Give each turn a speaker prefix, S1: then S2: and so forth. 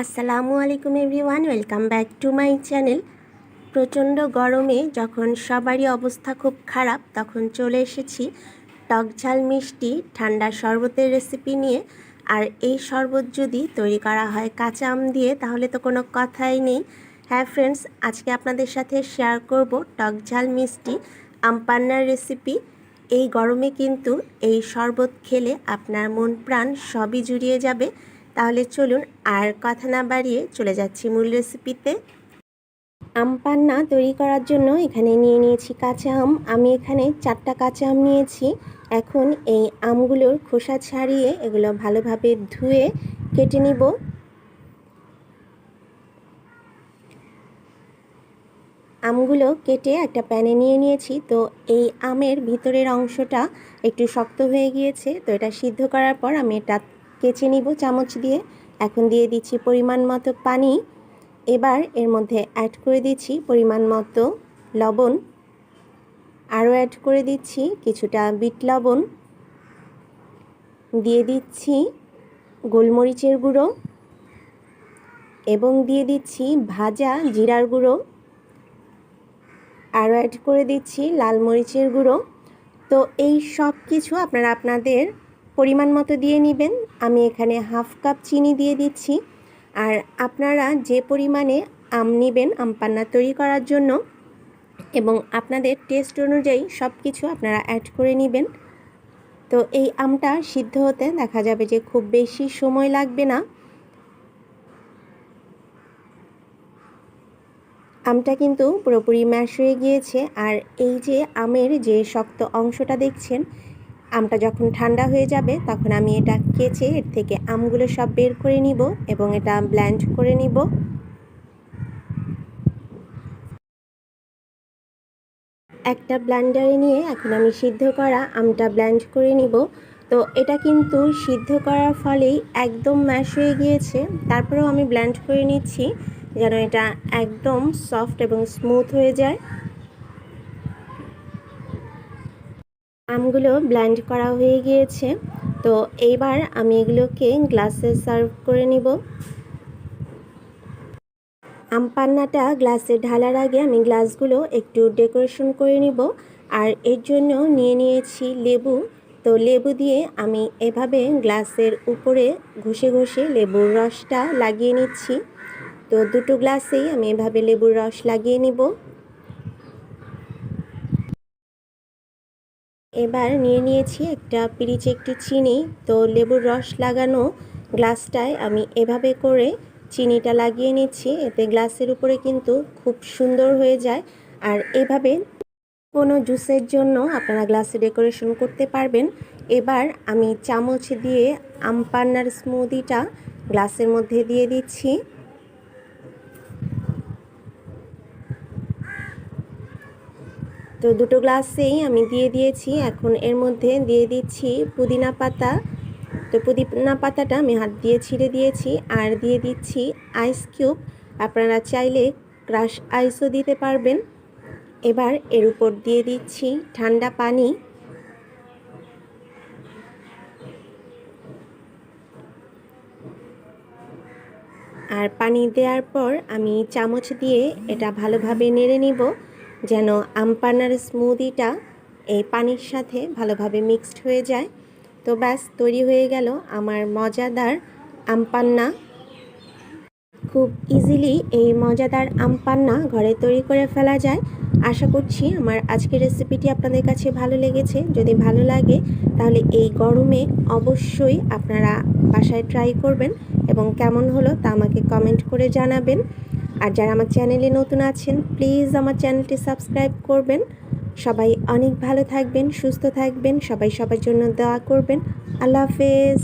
S1: আসসালামু আলাইকুম everyone, welcome back to my channel. প্রচণ্ড গরমে যখন সবারই অবস্থা খুব খারাপ, তখন চলে এসেছি টক ঝাল মিষ্টি ঠান্ডা শরবতের রেসিপি নিয়ে। আর এই শরবত যদি তৈরি করা হয় কাঁচা আম দিয়ে, তাহলে তো কোনো কথাই নেই। হ্যাঁ ফ্রেন্ডস, আজকে আপনাদের সাথে শেয়ার করব টক ঝাল মিষ্টি আম পান্নার রেসিপি। এই গরমে কিন্তু এই শরবত খেলে আপনার মন প্রাণ সবই জুড়িয়ে যাবে। তাহলে চলুন আর কথা না বাড়িয়ে চলে যাচ্ছি মূল রেসিপিতে। আম পান্না তৈরি করার জন্য এখানে নিয়ে নিয়েছি কাঁচা আম। আমি এখানে 4টা কাঁচা আম নিয়েছি। এখন এই আমগুলোর খোসা ছাড়িয়ে এগুলো ভালোভাবে ধুয়ে কেটে নিব। আমগুলো কেটে একটা প্যানে নিয়ে নিয়েছি। তো এই আমের ভিতরের অংশটা একটু শক্ত হয়ে গিয়েছে, তো এটা সিদ্ধ করার পর আমি এটা কেচে নিব চামচ দিয়ে। এখন দিয়ে দিচ্ছি পরিমাণ মতো পানি। এবার এর মধ্যে অ্যাড করে দিচ্ছি পরিমাণ মতো লবণ। আরও অ্যাড করে দিচ্ছি কিছুটা বিট লবণ। দিয়ে দিচ্ছি গোলমরিচের গুঁড়ো এবং দিয়ে দিচ্ছি ভাজা জিরার গুঁড়ো। আরও অ্যাড করে দিচ্ছি লাল মরিচের গুঁড়ো। তো এই সব কিছু আপনারা আপনাদের পরিমাণ মতো দিয়ে নেবেন। আমি এখানে হাফ কাপ চিনি দিয়ে দিচ্ছি। আর আপনারা যে পরিমাণে আম নেবেন আম পান্না তৈরি করার জন্য, এবং আপনাদের টেস্ট অনুযায়ী সব কিছু আপনারা অ্যাড করে নেবেন। তো এই আমটা সিদ্ধ হতে দেখা যাবে যে খুব বেশি সময় লাগবে না। আমটা কিন্তু পুরোপুরি ম্যাশ হয়ে গিয়েছে। আর এই যে আমের যে শক্ত অংশটা দেখছেন, আমটা যখন ঠান্ডা হয়ে যাবে তখন আমি এটা কেচে এর থেকে আমগুলো সব বের করে নিব এবং এটা ব্লেন্ড করে নিব। একটা ব্লেন্ডারে নিয়ে এখন আমি সিদ্ধ করা আমটা ব্লেন্ড করে নিব। তো এটা কিন্তু সিদ্ধ করার ফলেই একদম ম্যাশ হয়ে গিয়েছে। তারপরেও আমি ব্লেন্ড করে নিচ্ছি যেন এটা একদম সফট এবং স্মুথ হয়ে যায়। আমগুলো ব্লেন্ড করা হয়ে গিয়েছে। তো এইবার আমি এগুলোকে গ্লাসে সার্ভ করে নিব। আম পান্নাটা গ্লাসে ঢালার আগে আমি গ্লাসগুলো একটু ডেকোরেশন করে নিব। আর এর জন্য নিয়ে নিয়েছি লেবু। তো লেবু দিয়ে আমি এভাবে গ্লাসের উপরে ঘষে ঘষে লেবুর রসটা লাগিয়ে নিচ্ছি। তো দুটো গ্লাসেই আমি এভাবে লেবুর রস লাগিয়ে নিব। এবার নিয়ে নিয়েছি একটা পিরিচে একটু চিনি। তো লেবুর রস লাগানো গ্লাসটায় আমি এভাবে করে চিনিটা লাগিয়ে নিচ্ছি। এতে গ্লাসের উপরে কিন্তু খুব সুন্দর হয়ে যায়। আর এভাবে কোনো জুসের জন্য আপনারা গ্লাসে ডেকোরেশন করতে পারবেন। এবার আমি চামচ দিয়ে আম পান্নার স্মুদিটা গ্লাসের মধ্যে দিয়ে দিচ্ছি। তো দুটো গ্লাসেই আমি দিয়ে দিয়েছি। এখন এর মধ্যে দিয়ে দিচ্ছি পুদিনা পাতা। তো পুদিনা পাতাটা আমি হাত দিয়ে ছিঁড়ে দিয়েছি। আর দিয়ে দিচ্ছি আইস কিউব। আপনারা চাইলে ক্রাশ আইসও দিতে পারবেন। এবার এর উপর দিয়ে দিচ্ছি ঠান্ডা পানি। আর পানি দেওয়ার পর আমি চামচ দিয়ে এটা ভালোভাবে নেড়ে নিব যেন আম পান্নার স্মুদিটা এই পানির সাথে ভালোভাবে মিক্সড হয়ে যায়। তো ব্যাস তৈরি হয়ে গেল আমার মজাদার আম পান্না। খুব ইজিলি এই মজাদার আম পান্না ঘরে তৈরি করে ফেলা যায়। আশা করছি আমার আজকের রেসিপিটি আপনাদের কাছে ভালো লেগেছে। যদি ভালো লাগে তাহলে এই গরমে অবশ্যই আপনারা বাসায় ট্রাই করবেন এবং কেমন হলো তা আমাকে কমেন্ট করে জানাবেন। আর যারা আমার চ্যানেলে নতুন আছেন, প্লিজ আমার চ্যানেলটি সাবস্ক্রাইব করবেন। সবাই অনেক ভালো থাকবেন, সুস্থ থাকবেন, সবাই সবার জন্য দোয়া করবেন। আল্লাহ হাফেজ।